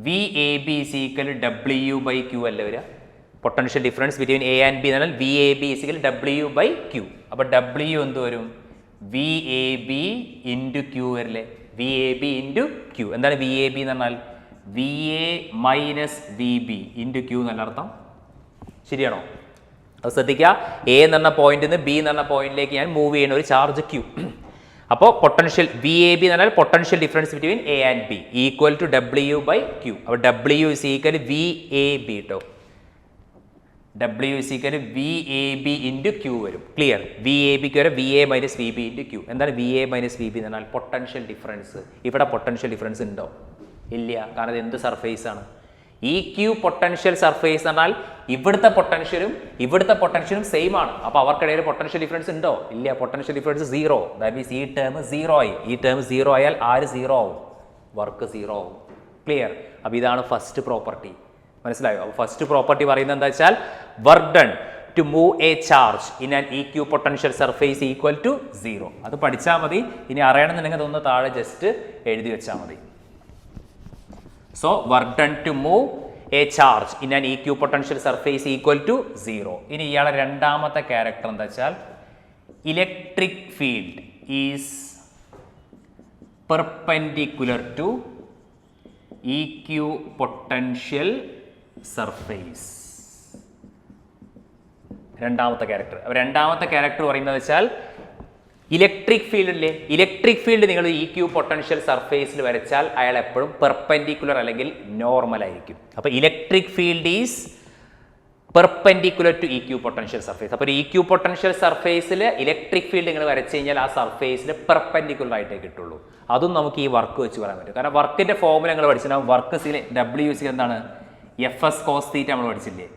V A B is equal W by Q അല്ലേ വരിക? Potential difference between A and B എന്ന് പറഞ്ഞാൽ V A B is equal W by Q. അപ്പോൾ ഡബ്ല്യു എന്ത് വരും? V A B into Q വരില്ലേ? V A B into Q. എന്താണ് V A B എന്ന് പറഞ്ഞാൽ? V A minus V B into Q എന്നല്ല അർത്ഥം. ശരിയാണോ? അത് ശ്രദ്ധിക്കുക. എ എന്ന് പറഞ്ഞ പോയിന്റിൽ നിന്ന് ബി എന്ന് പറഞ്ഞ പോയിന്റിലേക്ക് ഞാൻ മൂവ് ചെയ്യുന്ന ഒരു ചാർജ് ക്യൂ. അപ്പോൾ പൊട്ടൻഷ്യൽ വി എ ബി എന്ന് പറഞ്ഞാൽ potential difference between A and B equal to W by Q. അപ്പോൾ W is equal V A B കേട്ടോ. W is equal V A B into Q വരും. Clear? V A ബിക്ക് വരെ V A minus V B into Q. എന്താണ് V A minus V B എന്ന് പറഞ്ഞാൽ? Potential difference. ഇവിടെ potential difference ഉണ്ടോ? ഇല്ല. കാരണം ഇത് എന്ത് സർഫേസ് ആണ്? EQ പൊട്ടൻഷ്യൽ സർഫേസ് എന്ന് പറഞ്ഞാൽ ഇവിടുത്തെ പൊട്ടൻഷ്യലും സെയിം ആണ്. അപ്പോൾ അവർക്കിടയിൽ പൊട്ടൻഷ്യൽ ഡിഫറൻസ് ഉണ്ടോ? ഇല്ല. Potential difference 0. ദാറ്റ് മീൻസ് ഈ ടേം 0 ആയി. ഈ ടേം 0 ആയാൽ ആര് 0 ആവും? വർക്ക് 0 ആവും. ക്ലിയർ? അപ്പോൾ ഇതാണ് ഫസ്റ്റ് പ്രോപ്പർട്ടി. മനസ്സിലായോ? അപ്പോൾ ഫസ്റ്റ് പ്രോപ്പർട്ടി പറയുന്നത് എന്താ വെച്ചാൽ work done to move a charge in an EQ potential surface equal to 0. അത് പഠിച്ചാൽ മതി. ഇനി അറിയണമെന്നുണ്ടെങ്കിൽ അതൊന്ന് താഴെ ജസ്റ്റ് എഴുതി വെച്ചാൽ മതി. So work done to move a charge in an EQ potential surface equal to 0. ഇനി ഇയാളെ രണ്ടാമത്തെ ക്യാരക്ടർ എന്താ വെച്ചാൽ electric field is perpendicular to EQ potential surface. രണ്ടാമത്തെ ക്യാരക്ടർ പറയുന്നത് വെച്ചാൽ ഇലക്ട്രിക് ഫീൽഡിലെ ഇലക്ട്രിക് ഫീൽഡ് നിങ്ങൾ EQ പൊട്ടൻഷ്യൽ സർഫേസിൽ വരച്ചാൽ അയാൾ എപ്പോഴും പെർപെൻഡിക്കുലർ അല്ലെങ്കിൽ നോർമൽ ആയിരിക്കും. അപ്പോൾ electric field is perpendicular to EQ potential surface. അപ്പോൾ EQ പൊട്ടൻഷ്യൽ സർഫേസിൽ ഇലക്ട്രിക് ഫീൽഡ് നിങ്ങൾ വരച്ചു കഴിഞ്ഞാൽ ആ സർഫേസിൽ പെർപെൻഡിക്കുലർ ആയിട്ടേ കിട്ടുള്ളൂ. അതും നമുക്ക് ഈ വർക്ക് വെച്ച് പറയാൻ പറ്റും. കാരണം വർക്കിന്റെ ഫോർമുല നിങ്ങൾ പഠിച്ചിട്ടുണ്ടാവും. വർക്ക് WC എന്താണ്? FS cos θ നമ്മൾ പഠിച്ചില്ലേ?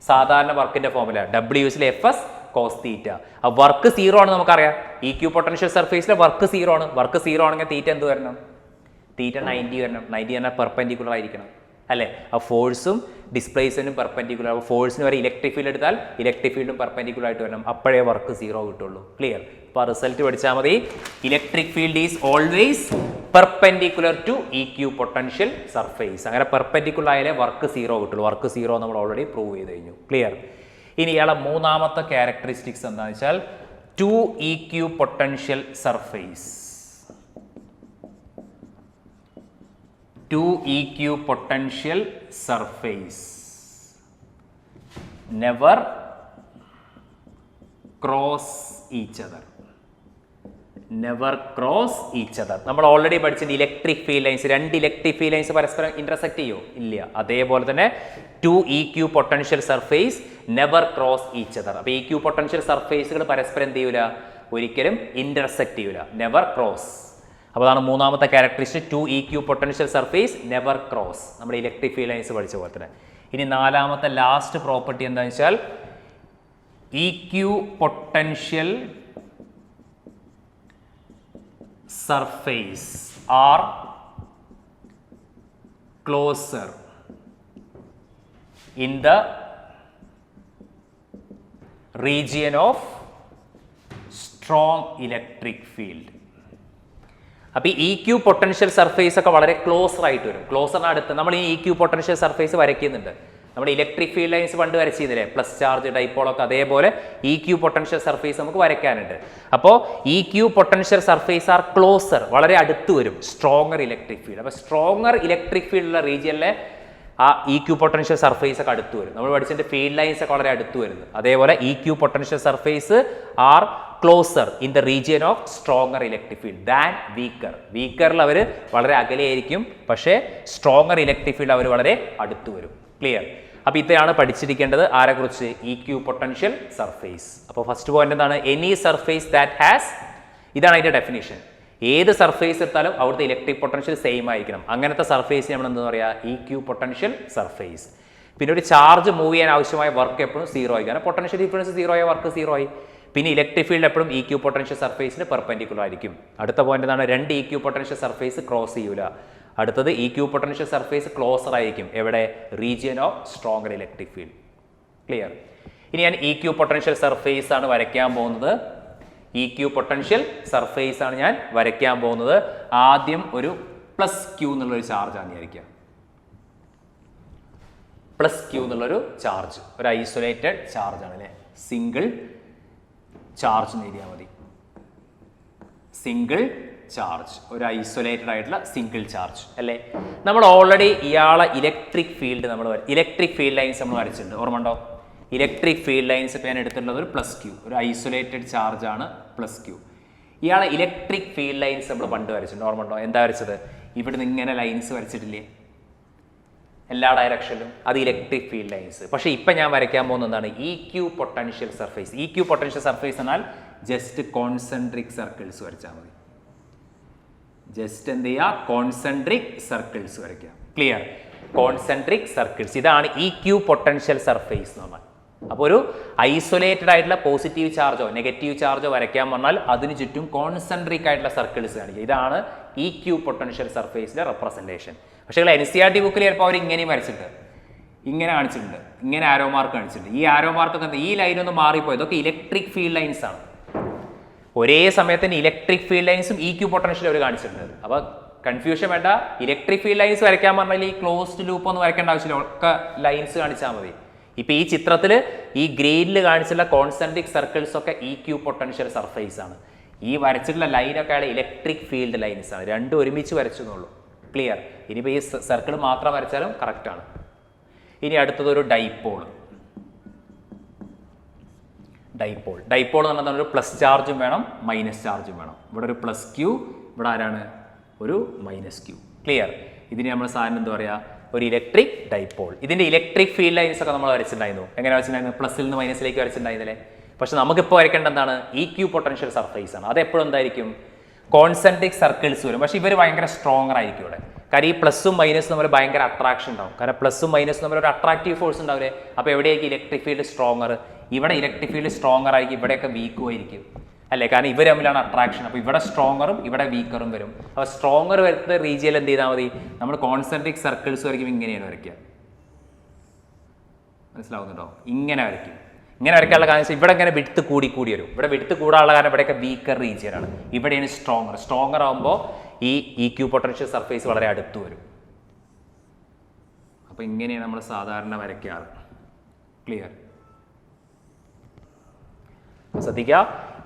സാധാരണ വർക്കിന്റെ ഫോർമുല WC FS cos θ. ആ വർക്ക് 0 ആണ് നമുക്കറിയാം. EQ പൊട്ടൻഷ്യൽ സർഫേസിലെ വർക്ക് 0 ആണ്. വർക്ക് 0 ആണെങ്കിൽ തീറ്റ എന്ത് വരണം? തീറ്റ 90 വരണം. 90 എന്നാൽ പെർപെൻഡിക്കുലർ ആയിരിക്കണം അല്ലേ? ആ ഫോഴ്സും ഡിസ്പ്ലേസ്മെന്റും പെർപെൻഡിക്കുലർ. അപ്പോൾ ഫോഴ്സിന് വരെ ഇലക്ട്രിക് ഫീൽഡ് എടുത്താൽ ഇലക്ട്രിക് ഫീൽഡും പെർപെൻഡിക്കുലർ ആയിട്ട് വരണം. അപ്പോഴേ വർക്ക് 0 കിട്ടുള്ളൂ. ക്ലിയർ? അപ്പോൾ റിസൾട്ട് പഠിച്ചാൽ മതി. Electric field is always perpendicular to EQ potential surface. അങ്ങനെ പെർപെൻഡിക്കുലർ ആയാലേ വർക്ക് 0 കിട്ടുള്ളൂ. വർക്ക് 0 നമ്മൾ ഓൾറെഡി പ്രൂവ് ചെയ്ത് കഴിഞ്ഞു. ക്ലിയർ? ഇനി ഇയാളെ മൂന്നാമത്തെ ക്യാരക്ടറിസ്റ്റിക്സ് എന്താണെന്ന് വെച്ചാൽ 2EQ potential surface. 2EQ potential surface never cross each other. നമ്മൾ ഓൾറെഡി പഠിച്ചത് ഇലക്ട്രിക് ഫീൽഡ് ലൈൻസ്, രണ്ട് ഇലക്ട്രിക് ഫീൽഡ് ലൈൻസ് പരസ്പരം ഇന്റർസെക്ട് ചെയ്യോ? ഇല്ല. അതേപോലെ തന്നെ 2EQ potential surface never cross each other. അപ്പോൾ EQ പൊട്ടൻഷ്യൽ സർഫേസുകൾ പരസ്പരം എന്ത് ചെയ്യൂല? ഒരിക്കലും ഇന്റർസെക്ട് ചെയ്യൂല. Never cross. അപ്പോൾ അതാണ് മൂന്നാമത്തെ characteristic. 2EQ potential surface never cross. നമ്മുടെ ഇലക്ട്രിക് ഫീൽഡ് ലൈൻസ് പഠിച്ച പോലെ തന്നെ. ഇനി നാലാമത്തെ ലാസ്റ്റ് പ്രോപ്പർട്ടി എന്താണെന്ന് വെച്ചാൽ EQ potential surface are closer in the region of strong electric field. അപ്പോൾ ഈ EQ പൊട്ടൻഷ്യൽ സർഫേസ് ഒക്കെ വളരെ ക്ലോസർ ആയിട്ട് വരും. ക്ലോസറിന് അടുത്ത് നമ്മൾ ഈ EQ പൊട്ടൻഷ്യൽ സർഫേസ് വരയ്ക്കുന്നുണ്ട്. നമ്മുടെ ഇലക്ട്രിക് ഫീൽഡ് ലൈൻസ് പണ്ട് വരച്ചിരുന്നില്ലേ? Plus charge ഡൈപോളൊക്കെ. അതേപോലെ EQ പൊട്ടൻഷ്യൽ സർഫേസ് നമുക്ക് വരയ്ക്കാനുണ്ട്. അപ്പോൾ EQ potential surface are closer, വളരെ അടുത്ത് വരും സ്ട്രോങ്ങർ ഇലക്ട്രിക് ഫീൽഡ്. അപ്പോൾ സ്ട്രോങ്ങർ ഇലക്ട്രിക് ഫീൽഡുള്ള റീജിയനിലെ ആ EQ പൊട്ടൻഷ്യൽ സർഫേസ് ഒക്കെ അടുത്ത് വരും. നമ്മൾ പഠിച്ചിട്ട് ഫീൽഡ് ലൈൻസ് ഒക്കെ വളരെ അടുത്ത് വരുന്നത്. അതേപോലെ EQ potential surface are closer in the region of stronger electric field than weaker. വീക്കറിൽ അവർ വളരെ അകലെയായിരിക്കും, പക്ഷേ സ്ട്രോങ്ങർ ഇലക്ട്രിക് ഫീൽഡ് അവർ വളരെ അടുത്ത് വരും. ക്ലിയർ? അപ്പോൾ ഇത്രയാണ് പഠിച്ചിരിക്കേണ്ടത്. ആരെക്കുറിച്ച്? EQ potential surface. അപ്പോൾ ഫസ്റ്റ് പോയിന്റ് എന്താണ്? എനി സർഫേസ് ദാറ്റ് ഹാസ്, ഇതാണ് അതിൻ്റെ ഡെഫിനേഷൻ. ഏത് സർഫേസ് എടുത്താലും അവിടുത്തെ ഇലക്ട്രിക് പൊട്ടൻഷ്യൽ സെയിം ആയിരിക്കണം. അങ്ങനത്തെ സർഫേസ് നമ്മൾ എന്താ പറയുക? EQ potential surface. പിന്നെ ഒരു ചാർജ് മൂവ് ചെയ്യാൻ ആവശ്യമായ വർക്ക് എപ്പോഴും 0 ആയി. കാരണം പൊട്ടൻഷ്യൽ ഡിഫറൻസ് 0 ആയ വർക്ക് 0 ആയി. പിന്നെ ഇലക്ട്രിക് ഫീൽഡ് എപ്പോഴും EQ പൊട്ടൻഷ്യൽ സർഫേസിന് പെർപെൻഡിക്കുലർ ആയിരിക്കും. അടുത്ത പോയിന്റ് എന്താണ്? രണ്ട് EQ പൊട്ടൻഷ്യൽ സർഫേസ് ക്രോസ് ചെയ്യൂല. അടുത്തത് EQ പൊട്ടൻഷ്യൽ സർഫേസ് ക്ലോസർ ആയിരിക്കും. എവിടെ? Region of stronger electric field. Clear? ഇനി ഞാൻ EQ പൊട്ടൻഷ്യൽ സർഫേസ് ആണ് വരയ്ക്കാൻ പോകുന്നത്. EQ പൊട്ടൻഷ്യൽ സർഫേസ് ആണ് ഞാൻ വരയ്ക്കാൻ പോകുന്നത്. ആദ്യം ഒരു +Q എന്നുള്ളൊരു ചാർജാണ് വിചാരിക്കുക. +Q എന്നുള്ളൊരു ചാർജ് ഒരു ഐസൊലേറ്റഡ് ചാർജ് ആണ് അല്ലേ? സിംഗിൾ ചാർജ് എന്ന് എഴുതിയാൽ മതി. സിംഗിൾ ചാർജ്, ഒരു ഐസൊലേറ്റഡ് ആയിട്ടുള്ള സിംഗിൾ ചാർജ് അല്ലേ? നമ്മൾ ഓൾറെഡി ഇയാളെ electric field electric field lines നമ്മൾ വരച്ചിട്ടുണ്ട്. ഓർമ്മ ഉണ്ടോ? ഇലക്ട്രിക് ഫീൽഡ് ലൈൻസ് ഇപ്പോൾ ഞാൻ എടുത്തിട്ടുള്ളത് ഒരു +Q, ഒരു ഐസൊലേറ്റഡ് ചാർജ് ആണ് +Q. ഇയാളെ ഇലക്ട്രിക് ഫീൽഡ് ലൈൻസ് നമ്മൾ പണ്ട് വരച്ചിട്ടുണ്ട്. ഓർമ്മ ഉണ്ടോ? എന്താ വരച്ചത്? ഇവിടുന്ന് ഇങ്ങനെ ലൈൻസ് വരച്ചിട്ടില്ലേ എല്ലാ ഡയറക്ഷനിലും? അത് ഇലക്ട്രിക് ഫീൽഡ് ലൈൻസ്. പക്ഷേ ഇപ്പം ഞാൻ വരയ്ക്കാൻ പോകുന്നത് എന്താണ്? EQ potential surface. EQ potential surface എന്നാൽ ജസ്റ്റ് കോൺസെൻട്രിക് സർക്കിൾസ് വരച്ചാൽ മതി. ജസ്റ്റ് എന്ത് ചെയ്യുക? കോൺസെൻട്രിക് സർക്കിൾസ് വരയ്ക്കുക. ക്ലിയർ? Concentric circles. ഇതാണ് ഇക്യു പൊട്ടൻഷ്യൽ സർഫേസ് എന്ന് പറഞ്ഞാൽ. അപ്പോൾ ഒരു ഐസൊലേറ്റഡ് ആയിട്ടുള്ള പോസിറ്റീവ് ചാർജോ നെഗറ്റീവ് ചാർജോ വരയ്ക്കാൻ പറഞ്ഞാൽ അതിന് ചുറ്റും കോൺസെൻട്രിക് ആയിട്ടുള്ള സർക്കിൾസ് കാണിക്കുക. ഇതാണ് ഇക്യു പൊട്ടൻഷ്യൽ സർഫേസിന്റെ റെപ്രസെന്റേഷൻ. പക്ഷേ NCERT ബുക്കിൽ ചിലപ്പോൾ അവർ ഇങ്ങനെയും വരച്ചിട്ടുണ്ട്, ഇങ്ങനെ കാണിച്ചിട്ടുണ്ട്, ഇങ്ങനെ ആരോ മാർക്ക് കാണിച്ചിട്ടുണ്ട്. ഈ ആരോ മാർക്കൊക്കെ ഈ ലൈനൊന്നും മാറിപ്പോയി. ഇതൊക്കെ ഇലക്ട്രിക് ഫീൽഡ് ലൈൻസ് ആണ്. ഒരേ സമയത്തിന് ഇലക്ട്രിക് ഫീൽഡ് ലൈൻസും ഇക്യു പൊട്ടൻഷ്യൽ അവർ കാണിച്ചിട്ടുണ്ട്. അപ്പോൾ കൺഫ്യൂഷൻ വേണ്ട. ഇലക്ട്രിക് ഫീൽഡ് ലൈൻസ് വരയ്ക്കാൻ പറഞ്ഞാൽ ഈ ക്ലോസ്ഡ് ലൂപ്പ് ഒന്നും വരയ്ക്കേണ്ട ആവശ്യമില്ല, ഒക്കെ ലൈൻസ് കാണിച്ചാൽ മതി. ഇപ്പം ഈ ചിത്രത്തിൽ ഈ ഗ്രീനിൽ കാണിച്ചുള്ള കോൺസെൻട്രിക് സർക്കിൾസ് ഒക്കെ ഇക്യു പൊട്ടൻഷ്യൽ സർഫേസ് ആണ്. ഈ വരച്ചിട്ടുള്ള ലൈനൊക്കെ ആണ് ഇലക്ട്രിക് ഫീൽഡ് ലൈൻസ് ആണ്. രണ്ടും ഒരുമിച്ച് വരച്ചു എന്നുള്ളൂ. ക്ലിയർ? ഇനിയിപ്പോൾ ഈ സർക്കിൾ മാത്രം വരച്ചാലും കറക്റ്റാണ്. ഇനി അടുത്തത് ഒരു ഡൈപോൾ. ഡൈപോൾ എന്ന് പറഞ്ഞാൽ ഒരു പ്ലസ് ചാർജും വേണം മൈനസ് ചാർജും വേണം. ഇവിടെ ഒരു പ്ലസ് ക്യൂ, ഇവിടെ ആരാണ്? ഒരു മൈനസ് ക്യൂ. ക്ലിയർ? ഇതിന് നമ്മൾ സാധനം എന്താ പറയുക? ഒരു ഇലക്ട്രിക് ഡൈപോൾ. ഇതിൻ്റെ ഇലക്ട്രിക് ഫീൽഡ് ലൈൻസ് ഒക്കെ നമ്മൾ വരച്ചിട്ടുണ്ടായിരുന്നു. എങ്ങനെ വരച്ചിട്ടുണ്ടായിരുന്നു? പ്ലസിൽ നിന്ന് മൈനസിലേക്ക് വരച്ചിട്ടുണ്ടായിരുന്നില്ലേ? പക്ഷെ നമുക്കിപ്പോൾ വരയ്ക്കേണ്ട എന്താണ്? ഇക്യു പൊട്ടൻഷ്യൽ സർഫേസ് ആണ്. അതെപ്പോഴും എന്തായിരിക്കും? കോൺസെൻട്രിക് സർക്കിൾസ് വരും. പക്ഷേ ഇവർ ഭയങ്കര സ്ട്രോങ്ങർ ആയിരിക്കും ഇവിടെ. കാര്യം ഈ പ്ലസും മൈനസും തമ്മിൽ ഭയങ്കര അട്രാക്ഷൻ ഉണ്ടാവും. കാരണം പ്ലസും മൈനസും തമ്മിൽ ഒരു അട്രാക്റ്റീവ് ഫോഴ്സ് ഉണ്ടാവില്ലേ? അപ്പോൾ എവിടെയായിരിക്കും ഇലക്ട്രിക് ഫീൽഡ് സ്ട്രോങ്ങർ? ഇവിടെ ഇലക്ട്രിക് ഫീൽഡ് സ്ട്രോങ്ങർ ആയിരിക്കും, ഇവിടെയൊക്കെ വീക്കും ആയിരിക്കും അല്ലേ? കാരണം ഇവർ തമ്മിലാണ് അട്രാക്ഷൻ. അപ്പോൾ ഇവിടെ സ്ട്രോങ്ങറും ഇവിടെ വീക്കറും വരും. അപ്പോൾ സ്ട്രോങ്ങർ വരുന്ന റീജിയൽ എന്ത് ചെയ്താൽ മതി? നമ്മൾ കോൺസെൻട്രിക് സർക്കിൾസ് വരയ്ക്കും. ഇങ്ങനെയാണ് വരയ്ക്കുക. മനസ്സിലാവുന്നുണ്ടോ? ഇങ്ങനെ വരയ്ക്കും. ഇങ്ങനെ വരയ്ക്കാനുള്ള കാരണം വെച്ചാൽ ഇവിടെ ഇങ്ങനെ വിടുത്ത് കൂടി വരും. ഇവിടെ വിടുത്ത് കൂടാനുള്ള കാരണം ഇവിടെയൊക്കെ വീക്കർ റീജിയനാണ്. ഇവിടെയാണ് സ്ട്രോങ്ങർ ആകുമ്പോൾ ഈ ഇക്യു പൊട്ടൻഷ്യൽ സർഫേസ് വളരെ അടുത്ത് വരും. അപ്പോൾ ഇങ്ങനെയാണ് നമ്മൾ സാധാരണ വരയ്ക്കാറ്. ക്ലിയർ? ശ്രദ്ധിക്കുക,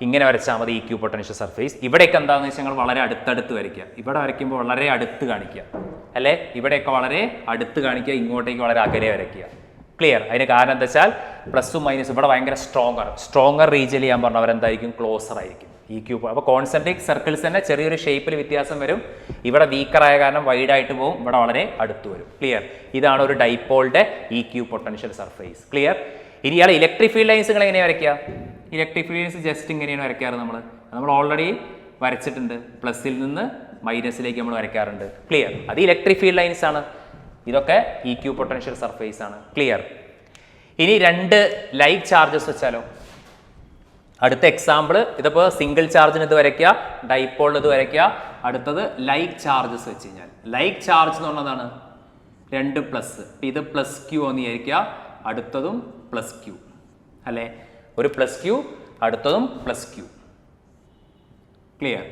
ഇങ്ങനെ വരച്ചാൽ മതി ഇക്യു പൊട്ടൻഷ്യൽ സർഫേസ്. ഇവിടെയൊക്കെ എന്താണെന്ന് വെച്ചാൽ ഞങ്ങൾ വളരെ അടുത്തടുത്ത് വരയ്ക്കുക. ഇവിടെ വരയ്ക്കുമ്പോൾ വളരെ അടുത്ത് കാണിക്കുക അല്ലേ? ഇവിടെയൊക്കെ വളരെ അടുത്ത് കാണിക്കുക, ഇങ്ങോട്ടേക്ക് വളരെ അകലെ വരയ്ക്കുക. ക്ലിയർ? അതിന് കാരണം എന്താ വെച്ചാൽ പ്ലസും മൈനസും ഇവിടെ ഭയങ്കര സ്ട്രോങ്ങർ റീജിയൻ ചെയ്യാൻ പറഞ്ഞാൽ അവരെന്തായിരിക്കും? ക്ലോസർ ആയിരിക്കും ഈ ക്യൂ. അപ്പോൾ കോൺസെൻട്രിക് സർക്കിൾസ് തന്നെ ചെറിയൊരു ഷേപ്പിൽ വ്യത്യാസം വരും. ഇവിടെ വീക്കറായ കാരണം വൈഡായിട്ട് പോകും, ഇവിടെ വളരെ അടുത്ത് വരും. ക്ലിയർ? ഇതാണ് ഒരു ഡൈപോളിന്റെ ഇക്യു പൊട്ടൻഷ്യൽ സർഫേസ്. ക്ലിയർ? ഇനി ഇയാൾ ഇലക്ട്രിക് ഫീൽഡ് ലൈൻസുകൾ എങ്ങനെയാണ് വരയ്ക്കുക? ഇലക്ട്രിക് ഫീൽഡ് ലൈൻസ് ജസ്റ്റ് ഇങ്ങനെയാണ് വരയ്ക്കാറ്. നമ്മൾ ഓൾറെഡി വരച്ചിട്ടുണ്ട്. പ്ലസിൽ നിന്ന് മൈനസിലേക്ക് നമ്മൾ വരയ്ക്കാറുണ്ട്. ക്ലിയർ? അത് ഇലക്ട്രിക് ഫീൽഡ് ലൈൻസ് ആണ്. ഇതൊക്കെ ഇക്യു പൊട്ടൻഷ്യൽ സർഫേസ് ആണ്. ക്ലിയർ? ഇനി രണ്ട് ലൈക്ക് ചാർജസ് വെച്ചാലോ? അടുത്ത എക്സാമ്പിൾ ഇതിപ്പോൾ സിംഗിൾ ചാർജിന് ഇത് വരയ്ക്കുക, ഡൈപോളിന് ഇത് വരയ്ക്കുക. അടുത്തത് ലൈക്ക് ചാർജസ് വെച്ച് കഴിഞ്ഞാൽ ലൈക്ക് ചാർജ് എന്ന് പറഞ്ഞതാണ് രണ്ട് പ്ലസ്. ഇത് പ്ലസ് ക്യൂ എന്ന് വിചാരിക്കുക, അടുത്തതും പ്ലസ് ക്യൂ അല്ലേ? ഒരു പ്ലസ് ക്യൂ, അടുത്തതും പ്ലസ് ക്യൂ. ക്ലിയർ?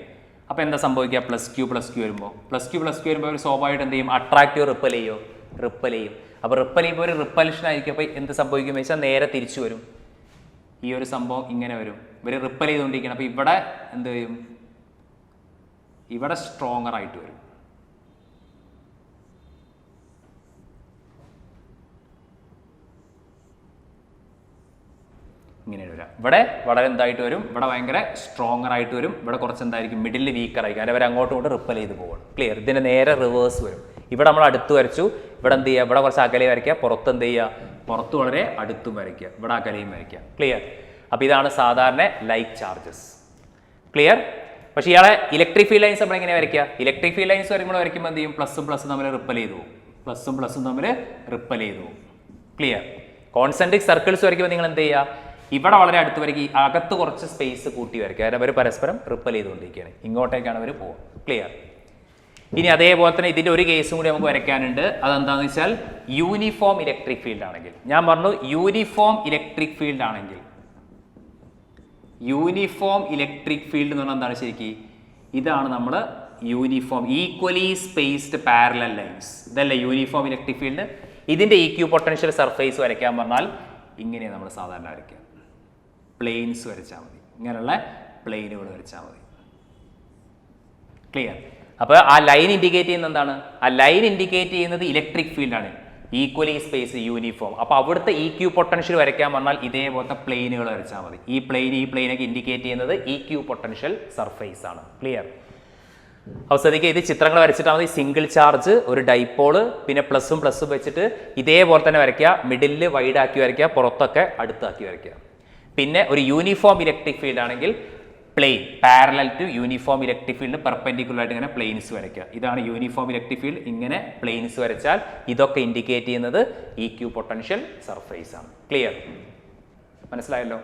അപ്പോൾ എന്താ സംഭവിക്കുക? പ്ലസ് ക്യൂ വരുമ്പോൾ ഒരു സ്വാഭാവികമായിട്ട് എന്ത് ചെയ്യും? അട്രാക്റ്റീവ് റിപ്പൽ ചെയ്യും. അപ്പോൾ റിപ്പൽ ചെയ്യുമ്പോൾ ഒരു റിപ്പൽഷൻ ആയിരിക്കും. അപ്പോൾ എന്ത് സംഭവിക്കും വെച്ചാൽ നേരെ തിരിച്ചു വരും. ഈ ഒരു സംഭവം ഇങ്ങനെ വരും. ഇവർ റിപ്പൽ ചെയ്തുകൊണ്ടിരിക്കണം. അപ്പോൾ ഇവിടെ എന്ത് ചെയ്യും? ഇവിടെ സ്ട്രോങ്ങർ ആയിട്ട് വരും. ഇങ്ങനെ വരാം. ഇവിടെ വളരെ എന്തായിട്ട് വരും? ഇവിടെ ഭയങ്കര സ്ട്രോങ്ങർ ആയിട്ട് വരും. ഇവിടെ കുറച്ച് എന്തായിരിക്കും? മിഡിൽ വീക്കർ ആയിരിക്കും. അവർ അങ്ങോട്ടും ഇങ്ങോട്ട് റിപ്പൽ ചെയ്ത് പോകണം. ക്ലിയർ? ഇതിന് നേരെ റിവേഴ്സ് വരും. ഇവിടെ നമ്മൾ അടുത്ത് വരച്ചു, ഇവിടെ എന്ത് ചെയ്യുക? ഇവിടെ കുറച്ച് അകലെ വരയ്ക്കുക, പുറത്ത് എന്ത് ചെയ്യുക? പുറത്ത് വളരെ അടുത്തും വരയ്ക്കുക, ഇവിടെ അകലെയും വരയ്ക്കുക. ക്ലിയർ? അപ്പോൾ ഇതാണ് സാധാരണ ലൈക്ക് ചാർജസ്. ക്ലിയർ? പക്ഷേ ഇയാളെ ഇലക്ട്രിക് ഫീൽഡ് ലൈൻസ് നമ്മൾ എങ്ങനെ വരയ്ക്കുക? ഇലക്ട്രിക് ഫീൽഡ് ലൈൻസ് വരയ്ക്കുമ്പോൾ എന്ത് ചെയ്യും? പ്ലസും തമ്മിൽ റിപ്പൽ ചെയ്തു പോകും. ക്ലിയർ? കോൺസെൻട്രിക് സർക്കിൾസ് വരയ്ക്കുമ്പോൾ നിങ്ങൾ എന്ത് ചെയ്യുക? ഇവിടെ വളരെ അടുത്ത് വരയ്ക്കുക, അകത്ത് കുറച്ച് സ്പേസ് കൂട്ടി വരയ്ക്കുക. അവർ പരസ്പരം റിപ്പൽ ചെയ്തുകൊണ്ടിരിക്കുകയാണ്. ഇങ്ങോട്ടേക്കാണ് അവർ പോകുക. ക്ലിയർ? ഇനി അതേപോലെ തന്നെ ഇതിൻ്റെ ഒരു കേസും കൂടി നമുക്ക് വരയ്ക്കാനുണ്ട്. അതെന്താണെന്ന് വെച്ചാൽ യൂണിഫോം ഇലക്ട്രിക് ഫീൽഡ് ആണെങ്കിൽ, ഞാൻ പറഞ്ഞു യൂണിഫോം ഇലക്ട്രിക് ഫീൽഡ് ആണെങ്കിൽ, യൂണിഫോം ഇലക്ട്രിക് ഫീൽഡ് എന്ന് പറഞ്ഞാൽ എന്താണ് ശരിക്കും? ഇതാണ് നമ്മൾ uniform equally spaced parallel lines. ഇതല്ലേ യൂണിഫോം ഇലക്ട്രിക് ഫീൽഡ്? ഇതിൻ്റെ ഇക്യു പൊട്ടൻഷ്യൽ സർഫേസ് വരയ്ക്കാൻ പറഞ്ഞാൽ ഇങ്ങനെയാണ് നമ്മൾ സാധാരണ വരയ്ക്കുക. പ്ലെയിൻസ് വരച്ചാൽ മതി. ഇങ്ങനെയുള്ള പ്ലെയിനുകൾ വരച്ചാൽ മതി. ക്ലിയർ? അപ്പോൾ ആ ലൈൻ ഇൻഡിക്കേറ്റ് ചെയ്യുന്നത് എന്താണ്? ആ ലൈൻ ഇൻഡിക്കേറ്റ് ചെയ്യുന്നത് ഇലക്ട്രിക് ഫീൽഡാണ്. Equally space uniform. അപ്പോൾ അവിടുത്തെ ഇക്യു പൊട്ടൻഷ്യൽ വരയ്ക്കാൻ പറഞ്ഞാൽ ഇതേപോലത്തെ പ്ലെയിനുകൾ വരച്ചാൽ മതി. ഈ പ്ലെയിനൊക്കെ ഇൻഡിക്കേറ്റ് ചെയ്യുന്നത് ഇക്യു പൊട്ടൻഷ്യൽ സർഫേസ് ആണ്. ക്ലിയർ? അപ്പോൾ ശ്രദ്ധിക്കുക, ഇത് ചിത്രങ്ങൾ വരച്ചിട്ടാൽ മതി. സിംഗിൾ ചാർജ്, ഒരു ഡൈപോള്, പിന്നെ പ്ലസും വെച്ചിട്ട് ഇതേപോലെ തന്നെ വരയ്ക്കുക. മിഡിലിൽ വൈഡാക്കി വരയ്ക്കുക, പുറത്തൊക്കെ അടുത്താക്കി വരയ്ക്കുക. പിന്നെ ഒരു യൂണിഫോം ഇലക്ട്രിക് ഫീൽഡ് ആണെങ്കിൽ plane parallel to uniform electric ഫീൽഡിന് പെർപെൻഡിക്കുലർ ആയിട്ട് ഇങ്ങനെ പ്ലെയിൻസ് വരയ്ക്കുക. ഇതാണ് യൂണിഫോം ഇലക്ട്രിക് ഫീൽഡ്. ഇങ്ങനെ പ്ലെയിൻസ് വരച്ചാൽ ഇതൊക്കെ ഇൻഡിക്കേറ്റ് ചെയ്യുന്നത് ഇക്യു പൊട്ടൻഷ്യൽ സർഫേസ് ആണ്. ക്ലിയർ? മനസ്സിലായല്ലോ?